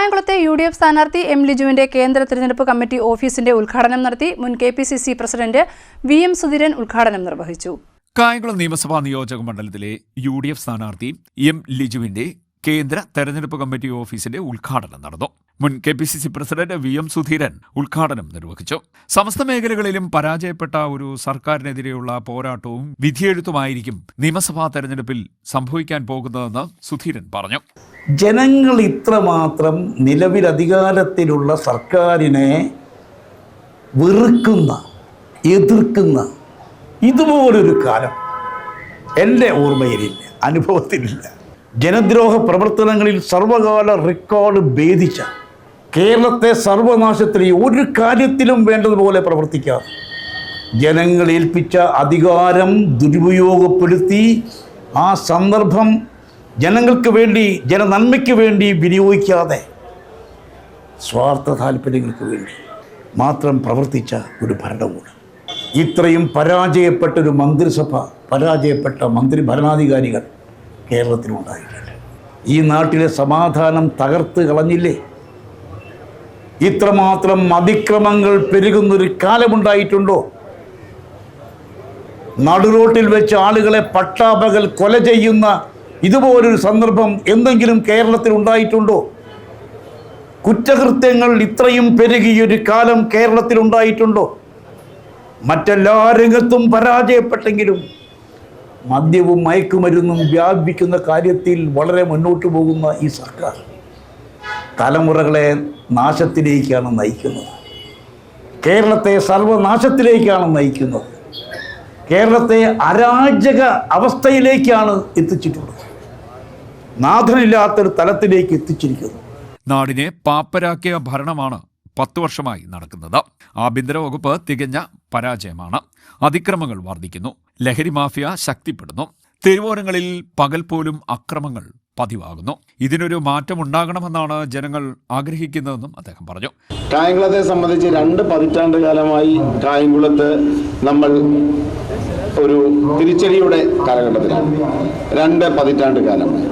കായംകുളത്തെ UDF സ്ഥാനാർത്ഥി M. ലിജുവിന്റെ കേന്ദ്ര തിരഞ്ഞെടുപ്പ് കമ്മിറ്റി ഓഫീസിന്റെ ഉദ്ഘാടനം നടത്തി. മുൻ KPCC പ്രസിഡന്റ് VM സുധീരൻ ഉദ്ഘാടനം നിർവഹിച്ചു. കായംകുളം നിയമസഭാ നിയോജക മണ്ഡലത്തിലെ UDF സ്ഥാനാർത്ഥി M. ലിജുവിന്റെ കേന്ദ്ര തെരഞ്ഞെടുപ്പ് കമ്മിറ്റി ഓഫീസിന്റെ ഉദ്ഘാടനം നടന്നു. മുൻ KPCC പ്രസിഡന്റ് VM സുധീരൻ ഉദ്ഘാടനം നിർവഹിച്ചു. സമസ്ത മേഖലകളിലും പരാജയപ്പെട്ട ഒരു സർക്കാരിനെതിരെയുള്ള പോരാട്ടവും വിധിയെഴുത്തുമായിരിക്കും നിയമസഭാ തെരഞ്ഞെടുപ്പിൽ സംഭവിക്കാൻ പോകുന്നതെന്ന് സുധീരൻ പറഞ്ഞു. ജനങ്ങൾ ഇത്രമാത്രം നിലവിൽ അധികാരത്തിലുള്ള സർക്കാരിനെ വെറുക്കുന്ന, എതിർക്കുന്ന ഇതുപോലൊരു കാലം എൻ്റെ ഓർമ്മയിലില്ല, അനുഭവത്തിലില്ല. ജനദ്രോഹ പ്രവർത്തനങ്ങളിൽ സർവകാല റെക്കോർഡ് ഭേദിച്ച കേരളത്തെ സർവനാശത്തിൽ ഒരു കാര്യത്തിലും വേണ്ടതുപോലെ പ്രവർത്തിക്കാതെ ജനങ്ങൾ ഏൽപ്പിച്ച അധികാരം ദുരുപയോഗപ്പെടുത്തി ആ സന്ദർഭം ജനങ്ങൾക്ക് വേണ്ടി, ജനനന്മയ്ക്ക് വേണ്ടി വിനിയോഗിക്കാതെ സ്വാർത്ഥ താല്പര്യങ്ങൾക്ക് വേണ്ടി മാത്രം പ്രവർത്തിച്ച ഒരു ഭരണകൂടം. ഇത്രയും പരാജയപ്പെട്ടൊരു മന്ത്രിസഭ, പരാജയപ്പെട്ട ഭരണാധികാരികൾ കേരളത്തിലുണ്ടായിട്ടില്ല. ഈ നാട്ടിലെ സമാധാനം തകർത്ത് കളഞ്ഞില്ലേ? ഇത്രമാത്രം അതിക്രമങ്ങൾ പെരുകുന്നൊരു കാലമുണ്ടായിട്ടുണ്ടോ? നടുറോട്ടിൽ വെച്ച് ആളുകളെ പട്ടാപകൽ കൊല ചെയ്യുന്ന ഇതുപോലൊരു സന്ദർഭം എന്തെങ്കിലും കേരളത്തിൽ ഉണ്ടായിട്ടുണ്ടോ? കുറ്റകൃത്യങ്ങൾ ഇത്രയും പെരുകിയൊരു കാലം കേരളത്തിൽ ഉണ്ടായിട്ടുണ്ടോ? മറ്റെല്ലാ രംഗത്തും പരാജയപ്പെട്ടെങ്കിലും മദ്യവും മയക്കുമരുന്നും വ്യാപിക്കുന്ന കാര്യത്തിൽ വളരെ മുന്നോട്ട് പോകുന്ന ഈ സർക്കാർ തലമുറകളെ നാശത്തിലേക്കാണ് നയിക്കുന്നത്. കേരളത്തെ സർവനാശത്തിലേക്കാണ് നയിക്കുന്നത്. കേരളത്തെ അരാജക അവസ്ഥയിലേക്കാണ് എത്തിച്ചിട്ടുള്ളത്. നാഥനില്ലാത്തൊരു തലത്തിലേക്ക് എത്തിച്ചിരിക്കുന്നു. നാടിനെ പാപ്പരാക്കിയ ഭരണമാണ് 10 വർഷമായി നടക്കുന്നത്. ആഭ്യന്തര വകുപ്പ് തികഞ്ഞ പരാജയമാണ്. അതിക്രമങ്ങൾ വർദ്ധിക്കുന്നു. ലഹരി മാഫിയ ശക്തിപ്പെടുന്നു. തെരുവോരങ്ങളിൽ പകൽ പോലും അക്രമങ്ങൾ പതിവാകുന്നു. ഇതിനൊരു മാറ്റമുണ്ടാകണമെന്നാണ് ജനങ്ങൾ ആഗ്രഹിക്കുന്നതെന്നും അദ്ദേഹം പറഞ്ഞു. കായംകുളത്തെ സംബന്ധിച്ച് 2 പതിറ്റാണ്ട് കാലമായി കായംകുളത്ത് നമ്മൾ ഒരു തിരിച്ചടിയുടെ കാലഘട്ടത്തിലാണ്. 2 പതിറ്റാണ്ട് കാലമായി.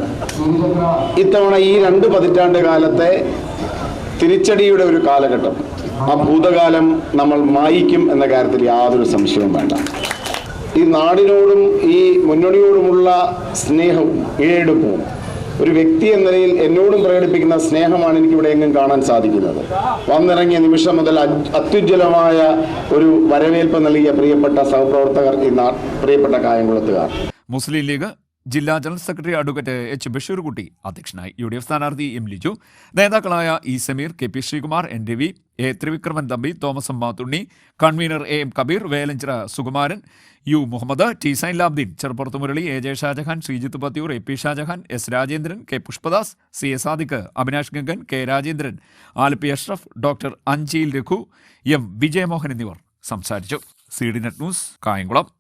ഇത്തവണ ഈ 2 പതിറ്റാണ്ട് കാലത്തെ തിരിച്ചടിയുടെ ഒരു കാലഘട്ടം, ആ ഭൂതകാലം നമ്മൾ മായിക്കും എന്ന കാര്യത്തിൽ യാതൊരു സംശയവും വേണ്ട. ഈ നാടിനോടും ഈ മുന്നണിയോടുമുള്ള സ്നേഹവും ഇഴയെടുപ്പും ഒരു വ്യക്തി എന്ന നിലയിൽ എന്നോടും പ്രകടിപ്പിക്കുന്ന സ്നേഹമാണ് എനിക്കിവിടെ എങ്ങും കാണാൻ സാധിക്കുന്നത്. വന്നിറങ്ങിയ നിമിഷം മുതൽ അത്യുജ്വലമായ ഒരു വരവേൽപ്പ് നൽകിയ പ്രിയപ്പെട്ട സഹപ്രവർത്തകർ, പ്രിയപ്പെട്ട കായംകുളത്തുകാർ. മുസ്ലിം ലീഗ് ജില്ലാ general secretary advocate H. Basheerkutty അധ്യക്ഷനായി. UDF സ്ഥാനാർത്ഥി M. ലിജു, നേതാക്കളായ E. Sameer, KP Sreekumar, N. Ravi, A. Thrivikraman Thampi, Thomas Mathunni, convener AM Kabeer, Velanchira Sukumaran, U. Muhammad, T. Zainulabdeen, Cheruppurathu Murali, AJ Shajahan, Sreejith Pathiyoor, AP Shajahan, S. Rajendran, K. Pushpadas, CA Sadiq, Avinash Gangan, K. Rajendran, Alleppey Ashraf, doctor Anchiyil Raghu, M. Vijayamohan എന്നിവർ സംസാരിച്ചു. CDNet news, Kayamkulam.